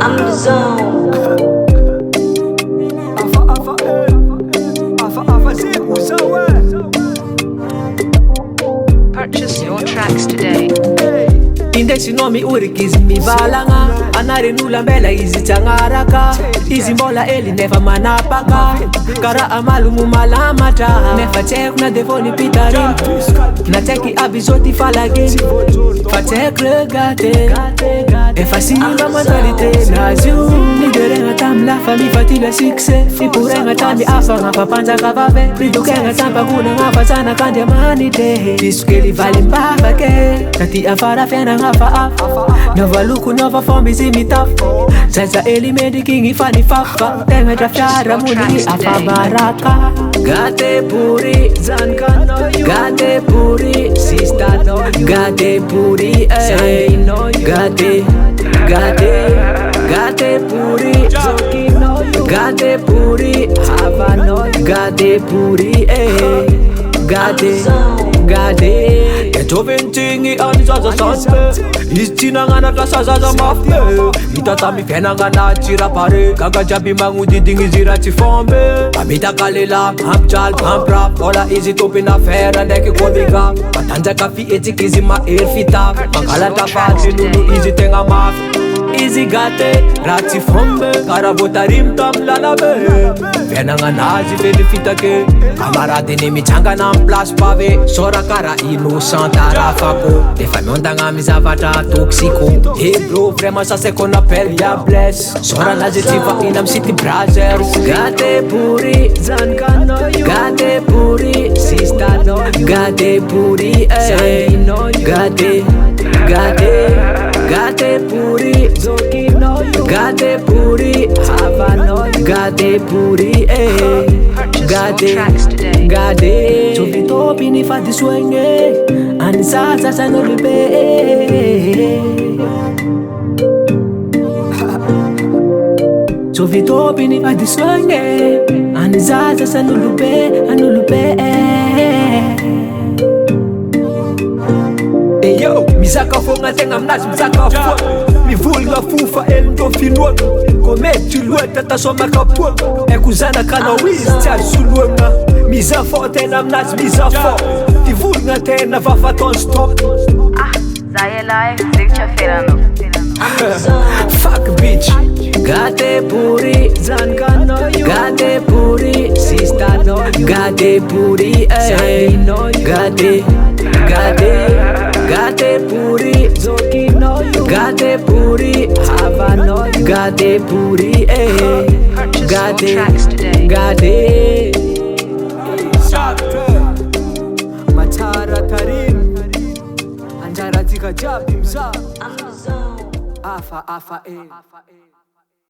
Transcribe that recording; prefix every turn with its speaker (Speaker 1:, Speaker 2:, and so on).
Speaker 1: I'm the zone.
Speaker 2: Purchase your tracks today.
Speaker 3: Indexi nomi urikizi mibalanga anarenula mbela izi tangaraka izi mbola eli never manapaka kara amalumu malamata nefa tek na devoni pitarin na teki abizoti falagin fatek regate efasila mentalite naziu nigerenga tam la famille fatila sikse ipurenga tami afanga papanza kavabe ridukenga tampa kuna ngafazana kandi amanite disukeli valimbava ke tati afara fena ngafa nova luku nova form izimitaf sasa elimedi kingi fani fafa tenga jafshara muni afa baraka gate puri zankano gate puri sister no gate puri gate puri zokino gate puri havano gate puri gade etoventingi anizaza sanpe istinangana kasazaza mafe itatami fenangana chirapare kagajabi mangudidingi zirati fombe amitakalela amchal amprap ola izi topina fera ndeke kobiga matanza kafi etikizi ma erfita makala tafati nunu izi tenga mafe izi gate rati fombe karabotarim tam lalabe fenangana zifedifita ke kamarade ni michanga na place pave sora kara innocent arafako les familles ont dans mes avatars toxico hey bro vraiment ça c'est qu'on appelle ya bless sora nazitiva inam city brothers gate puri zankano gate puri sister no gate puri gate puri zokino gate puri havano gate puri gade Sovitopi ni fati swenge Anisasa sano libe Sovitopi ni fati swenge Anisasa sano lupe Yo, misaka fonga tenga mnazi misaka fonga mivulga fufa endo finwaka kometi lueta tasoma kapwa ekuzana kana wizi tsalsulwanga miza fo tena mnazi miza fo tivulga tena vafaton stop
Speaker 2: Zayelai, zikcha ferano.
Speaker 3: Fuck bitch gate puri zankano gate puri sister no gate puri gate puri zokino gate puri havano gate puri gade Machara tarim anjara tika jabi mza afa